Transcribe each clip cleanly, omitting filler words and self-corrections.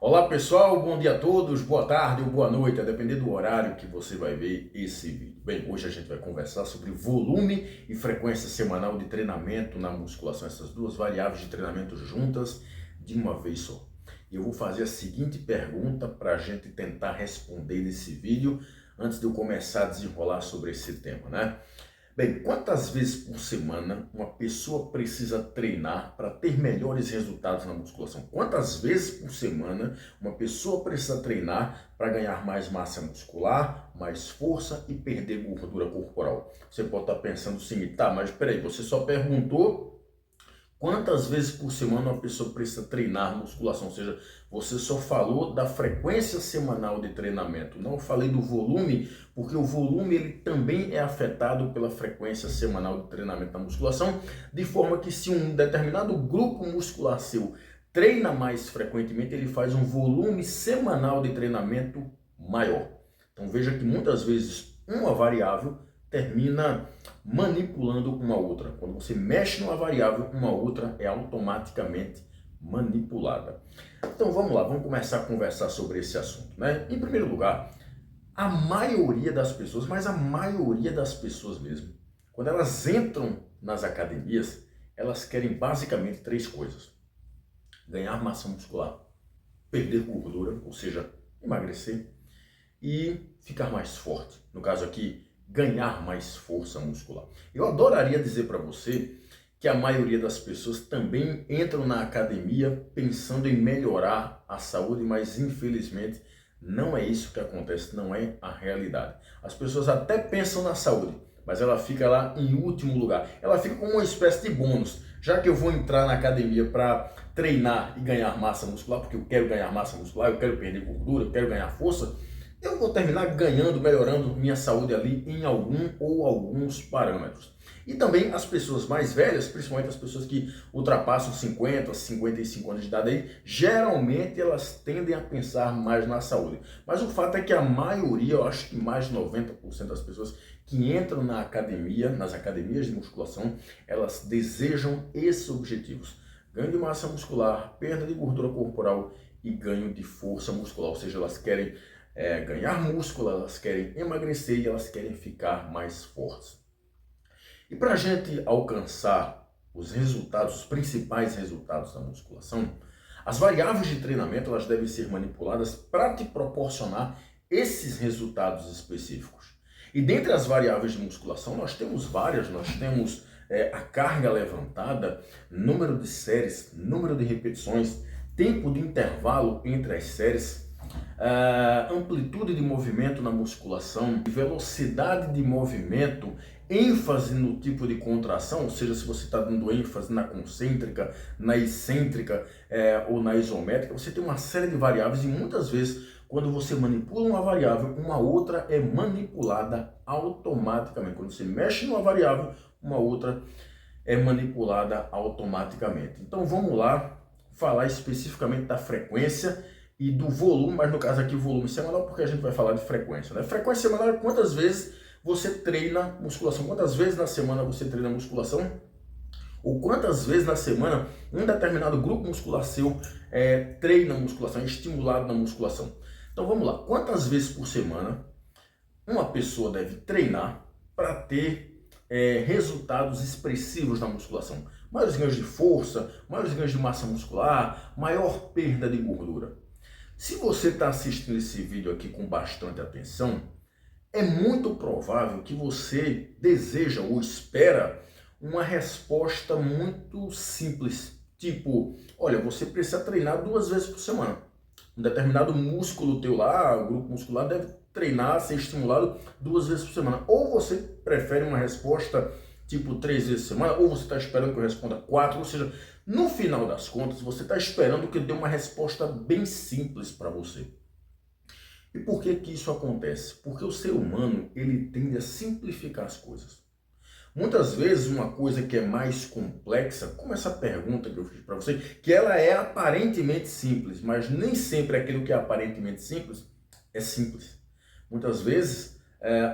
Olá pessoal, bom dia a todos, boa tarde ou boa noite, a depender do horário que você vai ver esse vídeo. Bem, hoje a gente vai conversar sobre volume e frequência semanal de treinamento na musculação, essas duas variáveis de treinamento juntas de uma vez só. E eu vou fazer a seguinte pergunta para a gente tentar responder nesse vídeo antes de eu começar a desenrolar sobre esse tema, né? Bem, quantas vezes por semana uma pessoa precisa treinar para ter melhores resultados na musculação? Quantas vezes por semana uma pessoa precisa treinar para ganhar mais massa muscular, mais força e perder gordura corporal? Você pode estar pensando o seguinte, tá, mas peraí, você só perguntou quantas vezes por semana uma pessoa precisa treinar musculação? Ou seja, você só falou da frequência semanal de treinamento. Não falei do volume, porque o volume ele também é afetado pela frequência semanal de treinamento na musculação, de forma que se um determinado grupo muscular seu treina mais frequentemente, ele faz um volume semanal de treinamento maior. Então veja que muitas vezes uma variável termina manipulando uma outra. Quando você mexe numa variável, uma outra é automaticamente manipulada. Então vamos lá, vamos começar a conversar sobre esse assunto, né? Em primeiro lugar, a maioria das pessoas, mas a maioria das pessoas mesmo, quando elas entram nas academias, elas querem basicamente três coisas: ganhar massa muscular, perder gordura, ou seja, emagrecer, e ficar mais forte. No caso aqui, ganhar mais força muscular. Eu adoraria dizer para você que a maioria das pessoas também entram na academia pensando em melhorar a saúde, mas infelizmente não é isso que acontece, não é a realidade. As pessoas até pensam na saúde, mas ela fica lá em último lugar. Ela fica como uma espécie de bônus. Já que eu vou entrar na academia para treinar e ganhar massa muscular, porque eu quero ganhar massa muscular, eu quero perder gordura, eu quero ganhar força, eu vou terminar ganhando, melhorando minha saúde ali em algum ou alguns parâmetros. E também as pessoas mais velhas, principalmente as pessoas que ultrapassam 50, 55 anos de idade aí, geralmente elas tendem a pensar mais na saúde. Mas o fato é que a maioria, eu acho que mais de 90% das pessoas que entram na academia, nas academias de musculação, elas desejam esses objetivos: ganho de massa muscular, perda de gordura corporal e ganho de força muscular. Ou seja, elas querem ganhar músculo, elas querem emagrecer e elas querem ficar mais fortes. E para a gente alcançar os resultados, os principais resultados da musculação, as variáveis de treinamento elas devem ser manipuladas para te proporcionar esses resultados específicos. E dentre as variáveis de musculação nós temos várias, nós temos a carga levantada, número de séries, número de repetições, tempo de intervalo entre as séries, amplitude de movimento na musculação, velocidade de movimento, ênfase no tipo de contração, ou seja, se você está dando ênfase na concêntrica, na excêntrica ou na isométrica, você tem uma série de variáveis e muitas vezes quando você manipula uma variável, uma outra é manipulada automaticamente. Quando você mexe numa variável, uma outra é manipulada automaticamente. Então vamos lá falar especificamente da frequência e do volume, mas no caso aqui volume semanal, porque a gente vai falar de frequência, né? Frequência semanal é quantas vezes você treina musculação, quantas vezes na semana você treina musculação, ou quantas vezes na semana um determinado grupo muscular seu treina musculação, é estimulado na musculação. Então vamos lá, quantas vezes por semana uma pessoa deve treinar para ter resultados expressivos na musculação? Maiores ganhos de força, maiores ganhos de massa muscular, maior perda de gordura. Se você está assistindo esse vídeo aqui com bastante atenção, é muito provável que você deseja ou espera uma resposta muito simples. Tipo, olha, você precisa treinar 2 vezes por semana. Um determinado músculo teu lá, o grupo muscular deve treinar, ser estimulado 2 vezes por semana. Ou você prefere uma resposta tipo 3 vezes por semana, ou você está esperando que eu responda 4, ou seja, no final das contas, você está esperando que eu dê uma resposta bem simples para você. E por que que isso acontece? Porque o ser humano, ele tende a simplificar as coisas. Muitas vezes uma coisa que é mais complexa, como essa pergunta que eu fiz para você, que ela é aparentemente simples, mas nem sempre aquilo que é aparentemente simples é simples. Muitas vezes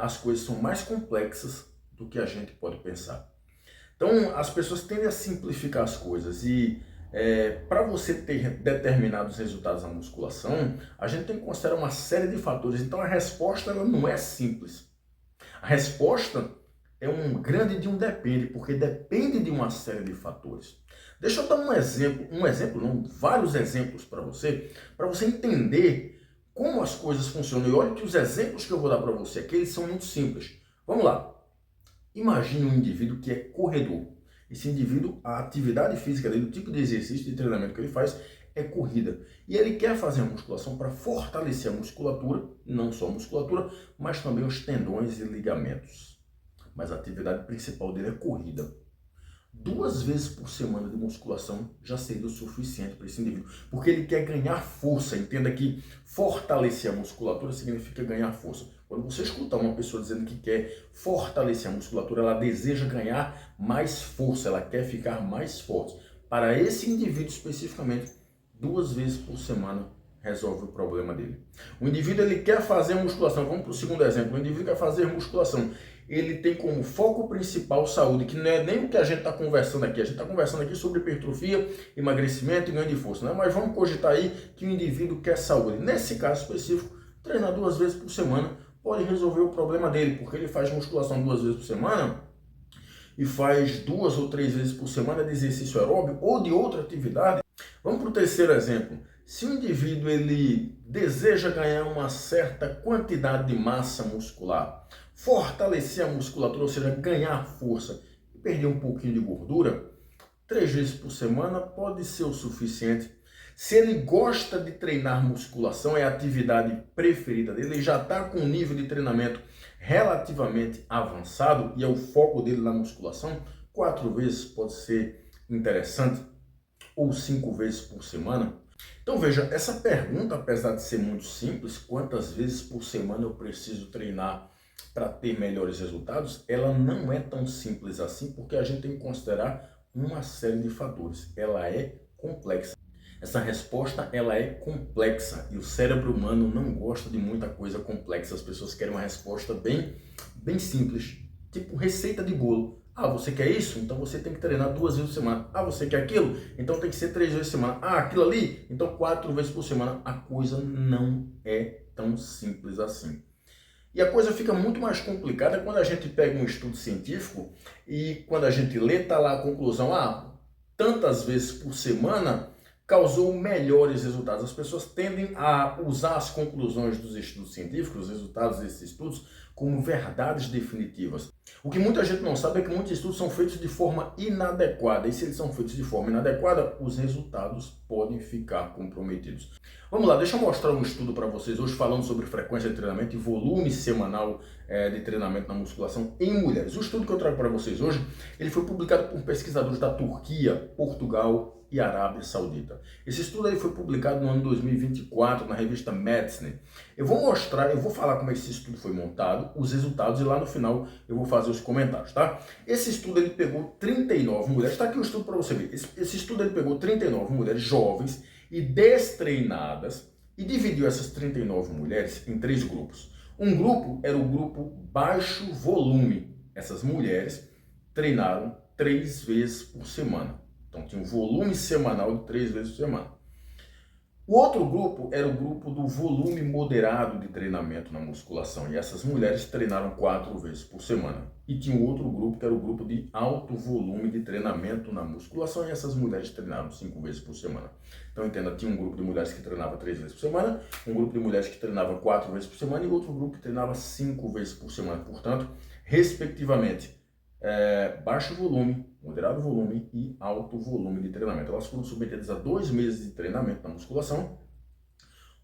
as coisas são mais complexas do que a gente pode pensar. Então as pessoas tendem a simplificar as coisas e Para você ter determinados resultados na musculação, a gente tem que considerar uma série de fatores. Então a resposta ela não é simples. A resposta é um grande de um depende, porque depende de uma série de fatores. Deixa eu dar um exemplo não, vários exemplos para você entender como as coisas funcionam. E olha que os exemplos que eu vou dar para você aqui, eles são muito simples. Vamos lá. Imagine um indivíduo que é corredor. Esse indivíduo, a atividade física dele, o tipo de exercício de treinamento que ele faz é corrida. E ele quer fazer a musculação para fortalecer a musculatura, não só a musculatura, mas também os tendões e ligamentos. Mas a atividade principal dele é corrida. 2 vezes por semana de musculação já seria o suficiente para esse indivíduo, porque ele quer ganhar força. Entenda que fortalecer a musculatura significa ganhar força. Quando você escutar uma pessoa dizendo que quer fortalecer a musculatura, ela deseja ganhar mais força, ela quer ficar mais forte. Para esse indivíduo especificamente, 2 vezes por semana resolve o problema dele. O indivíduo ele quer fazer musculação, vamos para o segundo exemplo, o indivíduo quer fazer musculação, ele tem como foco principal saúde, que não é nem o que a gente está conversando aqui, a gente está conversando aqui sobre hipertrofia, emagrecimento e ganho de força, né? Mas vamos cogitar aí que o indivíduo quer saúde. Nesse caso específico, treinar 2 vezes por semana pode resolver o problema dele, porque ele faz musculação 2 vezes por semana e faz 2 ou 3 vezes por semana de exercício aeróbico ou de outra atividade. Vamos para o terceiro exemplo. Se o indivíduo ele deseja ganhar uma certa quantidade de massa muscular, fortalecer a musculatura, ou seja, ganhar força e perder um pouquinho de gordura, 3 vezes por semana pode ser o suficiente. Se ele gosta de treinar musculação, é a atividade preferida dele, ele já está com um nível de treinamento relativamente avançado e é o foco dele na musculação, 4 vezes pode ser interessante, ou 5 vezes por semana. Então veja, essa pergunta, apesar de ser muito simples, quantas vezes por semana eu preciso treinar para ter melhores resultados, ela não é tão simples assim, porque a gente tem que considerar uma série de fatores. Ela é complexa. Essa resposta ela é complexa e o cérebro humano não gosta de muita coisa complexa. As pessoas querem uma resposta bem simples, tipo receita de bolo. Ah, você quer isso? Então você tem que treinar 2 vezes por semana. Ah, você quer aquilo? Então tem que ser 3 vezes por semana. Ah, aquilo ali? Então 4 vezes por semana. A coisa não é tão simples assim. E a coisa fica muito mais complicada quando a gente pega um estudo científico e quando a gente lê, tá lá a conclusão, tantas vezes por semana causou melhores resultados. As pessoas tendem a usar as conclusões dos estudos científicos, os resultados desses estudos, como verdades definitivas. O que muita gente não sabe é que muitos estudos são feitos de forma inadequada. E se eles são feitos de forma inadequada, os resultados podem ficar comprometidos. Vamos lá, deixa eu mostrar um estudo para vocês hoje falando sobre frequência de treinamento e volume semanal de treinamento na musculação em mulheres. O estudo que eu trago para vocês hoje, ele foi publicado por pesquisadores da Turquia, Portugal e Arábia Saudita. Esse estudo aí foi publicado no ano 2024 na revista Medicine. Eu vou falar como esse estudo foi montado, os resultados e lá no final eu vou fazer os comentários, tá? Esse estudo ele pegou 39 mulheres, está aqui o estudo para você ver. Esse estudo ele pegou 39 mulheres jovens e destreinadas e dividiu essas 39 mulheres em 3 grupos. Um grupo era o grupo baixo volume. Essas mulheres treinaram 3 vezes por semana. Então tinha um volume semanal de 3 vezes por semana. O outro grupo era o grupo do volume moderado de treinamento na musculação. E essas mulheres treinaram 4 vezes por semana. E tinha um outro grupo que era o grupo de alto volume de treinamento na musculação. E essas mulheres treinaram 5 vezes por semana. Então entenda, tinha um grupo de mulheres que treinava 3 vezes por semana, um grupo de mulheres que treinava 4 vezes por semana e outro grupo que treinava 5 vezes por semana. Portanto, respectivamente, baixo volume, moderado volume e alto volume de treinamento. Elas foram submetidas a 2 meses de treinamento na musculação.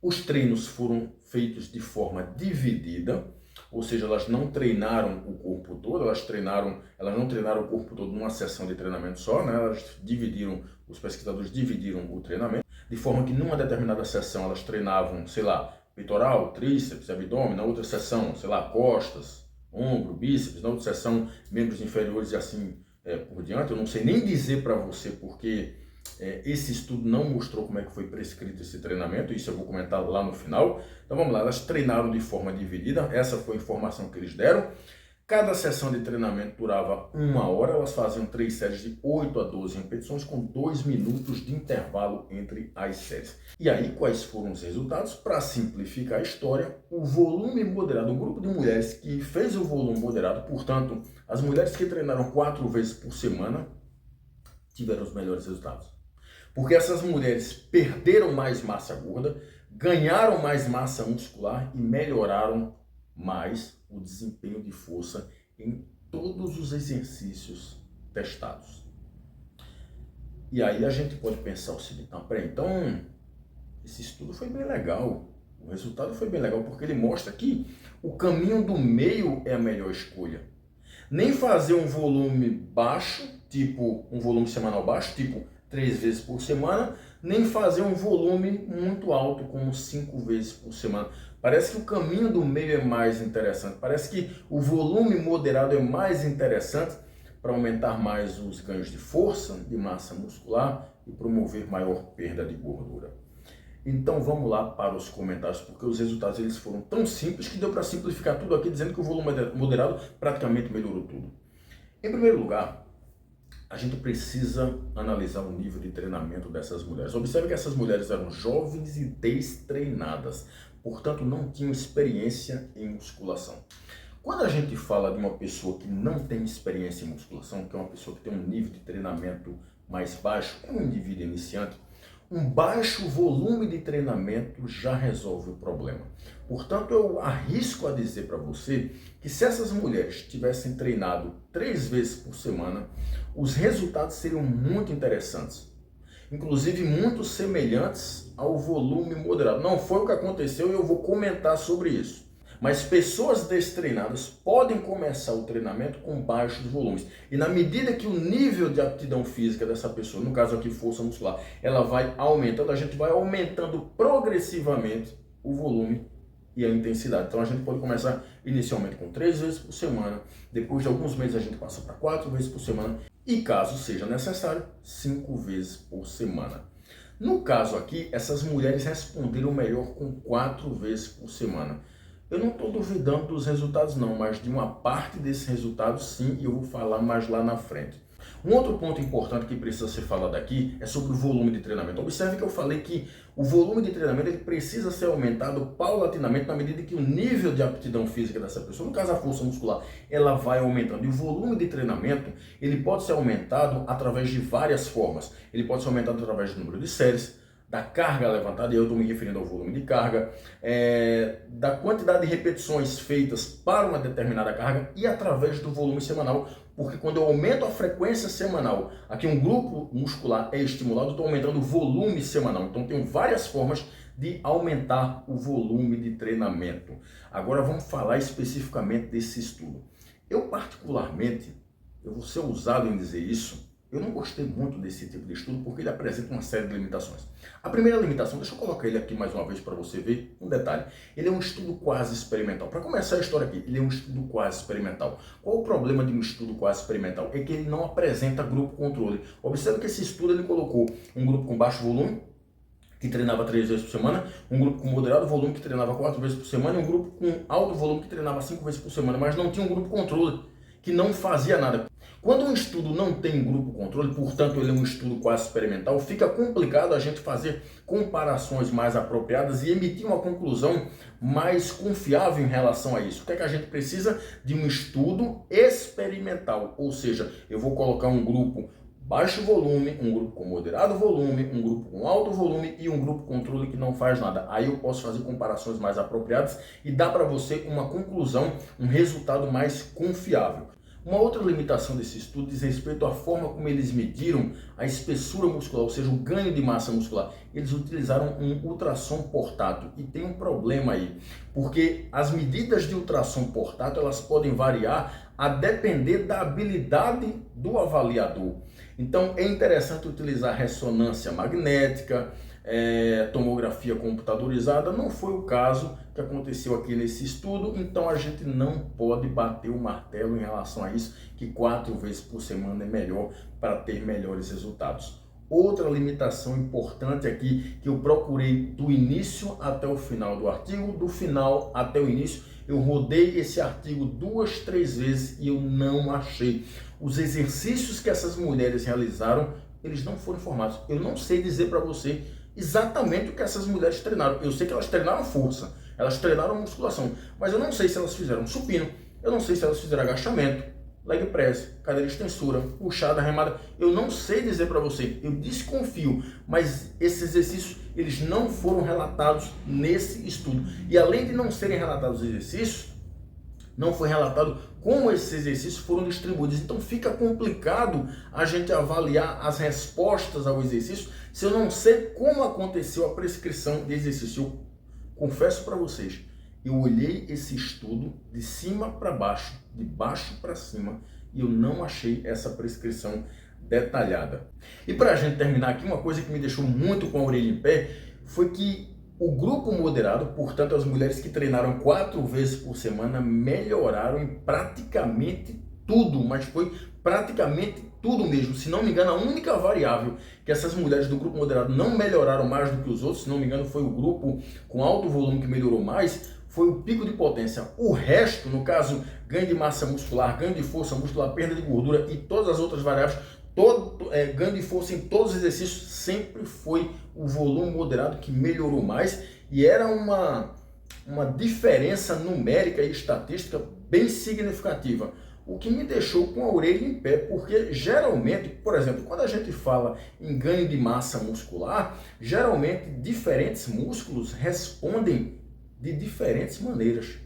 Os treinos foram feitos de forma dividida, ou seja, elas não treinaram o corpo todo, elas não treinaram o corpo todo numa sessão de treinamento só, né? Os pesquisadores dividiram o treinamento, de forma que numa determinada sessão elas treinavam, sei lá, peitoral, tríceps, abdômen, na outra sessão, sei lá, costas, ombro, bíceps, na outra sessão, membros inferiores e assim por diante. Eu não sei nem dizer para você porque esse estudo não mostrou como é que foi prescrito esse treinamento, isso eu vou comentar lá no final. Então vamos lá, elas treinaram de forma dividida, essa foi a informação que eles deram. Cada sessão de treinamento durava 1 hora, elas faziam 3 séries de 8 a 12 repetições com 2 minutos de intervalo entre as séries. E aí, quais foram os resultados? Para simplificar a história, o volume moderado, o grupo de mulheres que fez o volume moderado, portanto, as mulheres que treinaram 4 vezes por semana, tiveram os melhores resultados. Porque essas mulheres perderam mais massa gorda, ganharam mais massa muscular e melhoraram mais o desempenho de força em todos os exercícios testados. E aí a gente pode pensar o seguinte, não, peraí, então esse estudo foi bem legal, o resultado foi bem legal porque ele mostra que o caminho do meio é a melhor escolha. Nem fazer um volume baixo, tipo um volume semanal baixo, tipo 3 vezes por semana, nem fazer um volume muito alto, como 5 vezes por semana. Parece que o caminho do meio é mais interessante. Parece que o volume moderado é mais interessante para aumentar mais os ganhos de força, de massa muscular e promover maior perda de gordura. Então vamos lá para os comentários, porque os resultados eles foram tão simples que deu para simplificar tudo aqui, dizendo que o volume moderado praticamente melhorou tudo. Em primeiro lugar, a gente precisa analisar o nível de treinamento dessas mulheres. Observe que essas mulheres eram jovens e destreinadas, portanto não tinham experiência em musculação. Quando a gente fala de uma pessoa que não tem experiência em musculação, que é uma pessoa que tem um nível de treinamento mais baixo, é um indivíduo iniciante, um baixo volume de treinamento já resolve o problema. Portanto, eu arrisco a dizer para você que se essas mulheres tivessem treinado 3 vezes por semana, os resultados seriam muito interessantes. Inclusive muito semelhantes ao volume moderado. Não foi o que aconteceu e eu vou comentar sobre isso. Mas pessoas destreinadas podem começar o treinamento com baixos volumes. E na medida que o nível de aptidão física dessa pessoa, no caso aqui força muscular, ela vai aumentando, a gente vai aumentando progressivamente o volume e a intensidade. Então a gente pode começar inicialmente com 3 vezes por semana, depois de alguns meses a gente passa para 4 vezes por semana e, caso seja necessário, 5 vezes por semana. No caso aqui, essas mulheres responderam melhor com 4 vezes por semana. Eu não estou duvidando dos resultados não, mas de uma parte desses resultados sim, e eu vou falar mais lá na frente. Um outro ponto importante que precisa ser falado aqui é sobre o volume de treinamento. Observe que eu falei que o volume de treinamento ele precisa ser aumentado paulatinamente na medida que o nível de aptidão física dessa pessoa, no caso a força muscular, ela vai aumentando. E o volume de treinamento ele pode ser aumentado através de várias formas. Ele pode ser aumentado através do número de séries, da carga levantada, e eu estou me referindo ao volume de carga, da quantidade de repetições feitas para uma determinada carga e através do volume semanal, porque quando eu aumento a frequência semanal, aqui um grupo muscular é estimulado, eu estou aumentando o volume semanal. Então tenho várias formas de aumentar o volume de treinamento. Agora vamos falar especificamente desse estudo. Eu particularmente, eu vou ser ousado em dizer isso, eu não gostei muito desse tipo de estudo porque ele apresenta uma série de limitações. A primeira limitação, deixa eu colocar ele aqui mais uma vez para você ver um detalhe. Ele é um estudo quase experimental. Para começar a história aqui, ele é um estudo quase experimental. Qual o problema de um estudo quase experimental? É que ele não apresenta grupo controle. Observe que esse estudo ele colocou um grupo com baixo volume, que treinava 3 vezes por semana, um grupo com moderado volume que treinava 4 vezes por semana e um grupo com alto volume que treinava 5 vezes por semana, mas não tinha um grupo controle, que não fazia nada. Quando um estudo não tem grupo controle, portanto ele é um estudo quase experimental, fica complicado a gente fazer comparações mais apropriadas e emitir uma conclusão mais confiável em relação a isso. O que é que a gente precisa? De um estudo experimental, ou seja, eu vou colocar um grupo baixo volume, um grupo com moderado volume, um grupo com alto volume e um grupo controle que não faz nada. Aí eu posso fazer comparações mais apropriadas e dar para você uma conclusão, um resultado mais confiável. Uma outra limitação desse estudo diz respeito à forma como eles mediram a espessura muscular, ou seja, o ganho de massa muscular. Eles utilizaram um ultrassom portátil e tem um problema aí, porque as medidas de ultrassom portátil elas podem variar a depender da habilidade do avaliador. Então é interessante utilizar ressonância magnética, tomografia computadorizada. Não foi o caso que aconteceu aqui nesse estudo, então a gente não pode bater o martelo em relação a isso, que 4 vezes por semana é melhor para ter melhores resultados. outra limitação importante aqui, que eu procurei do início até o final do artigo, do final até o início, eu rodei esse artigo 2, 3 vezes e eu não achei. Os exercícios que essas mulheres realizaram, eles não foram informados. Eu não sei dizer para você exatamente o que essas mulheres treinaram. Eu sei que elas treinaram força, elas treinaram musculação, mas eu não sei se elas fizeram supino, eu não sei se elas fizeram agachamento, leg press, cadeira extensora, puxada, remada. Eu não sei dizer para você, eu desconfio, mas esses exercícios, eles não foram relatados nesse estudo. E além de não serem relatados os exercícios, não foi relatado como esses exercícios foram distribuídos. Então fica complicado a gente avaliar as respostas ao exercício se eu não sei como aconteceu a prescrição de exercício. Eu confesso para vocês, eu olhei esse estudo de cima para baixo, de baixo para cima, e eu não achei essa prescrição detalhada. E para a gente terminar aqui, uma coisa que me deixou muito com a orelha em pé foi que o grupo moderado, portanto as mulheres que treinaram 4 vezes por semana, melhoraram em praticamente tudo, mas foi praticamente tudo mesmo. Se não me engano, a única variável que essas mulheres do grupo moderado não melhoraram mais do que os outros, se não me engano foi o grupo com alto volume que melhorou mais, foi o pico de potência. O resto, no caso, ganho de massa muscular, ganho de força muscular, perda de gordura e todas as outras variáveis, ganho de força em todos os exercícios, sempre foi o volume moderado que melhorou mais, e era uma diferença numérica e estatística bem significativa, o que me deixou com a orelha em pé, porque geralmente, por exemplo, quando a gente fala em ganho de massa muscular, geralmente diferentes músculos respondem de diferentes maneiras,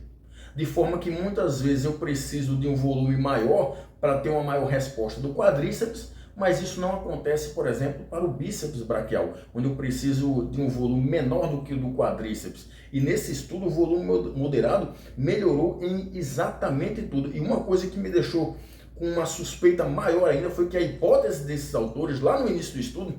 de forma que muitas vezes eu preciso de um volume maior para ter uma maior resposta do quadríceps, mas isso não acontece, por exemplo, para o bíceps braquial, onde eu preciso de um volume menor do que o do quadríceps. E nesse estudo, o volume moderado melhorou em exatamente tudo. E uma coisa que me deixou com uma suspeita maior ainda foi que a hipótese desses autores, lá no início do estudo,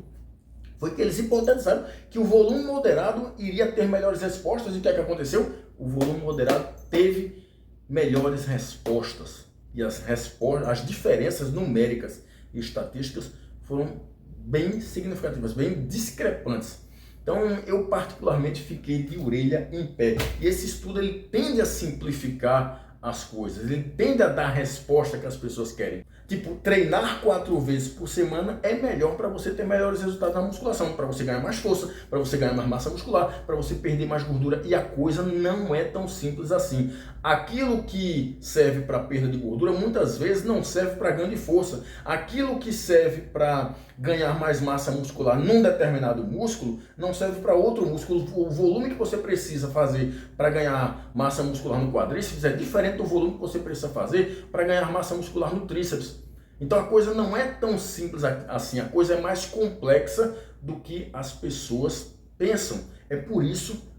foi que eles hipotetizaram que o volume moderado iria ter melhores respostas. E o que é que aconteceu? O volume moderado teve melhores respostas. E as diferenças numéricas e estatísticas foram bem significativas, bem discrepantes. Então eu particularmente fiquei de orelha em pé. E esse estudo ele tende a simplificar as coisas, ele tende a dar a resposta que as pessoas querem. Tipo, treinar 4 vezes por semana é melhor para você ter melhores resultados na musculação, para você ganhar mais força, para você ganhar mais massa muscular, para você perder mais gordura. E a coisa não é tão simples assim. Aquilo que serve para perda de gordura muitas vezes não serve para ganho de força. Aquilo que serve para ganhar mais massa muscular num determinado músculo não serve para outro músculo. O volume que você precisa fazer para ganhar massa muscular no quadríceps é diferente do volume que você precisa fazer para ganhar massa muscular no tríceps. Então a coisa não é tão simples assim, a coisa é mais complexa do que as pessoas pensam. É por isso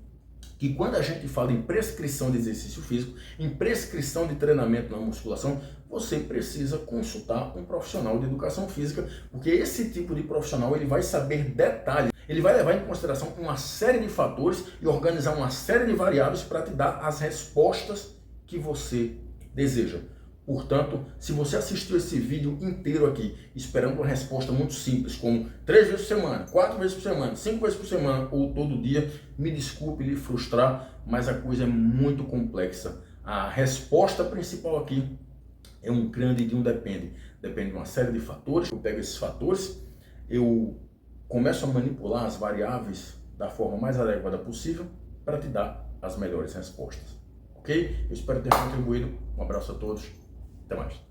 que quando a gente fala em prescrição de exercício físico, em prescrição de treinamento na musculação, você precisa consultar um profissional de educação física, porque esse tipo de profissional ele vai saber detalhes, ele vai levar em consideração uma série de fatores e organizar uma série de variáveis para te dar as respostas que você deseja. Portanto, se você assistiu esse vídeo inteiro aqui, esperando uma resposta muito simples, como 3 vezes por semana, 4 vezes por semana, 5 vezes por semana ou todo dia, me desculpe lhe frustrar, mas a coisa é muito complexa. A resposta principal aqui é um grande de um depende. Depende de uma série de fatores. Eu pego esses fatores, eu começo a manipular as variáveis da forma mais adequada possível para te dar as melhores respostas. Ok? Eu espero ter contribuído. Um abraço a todos. Até mais.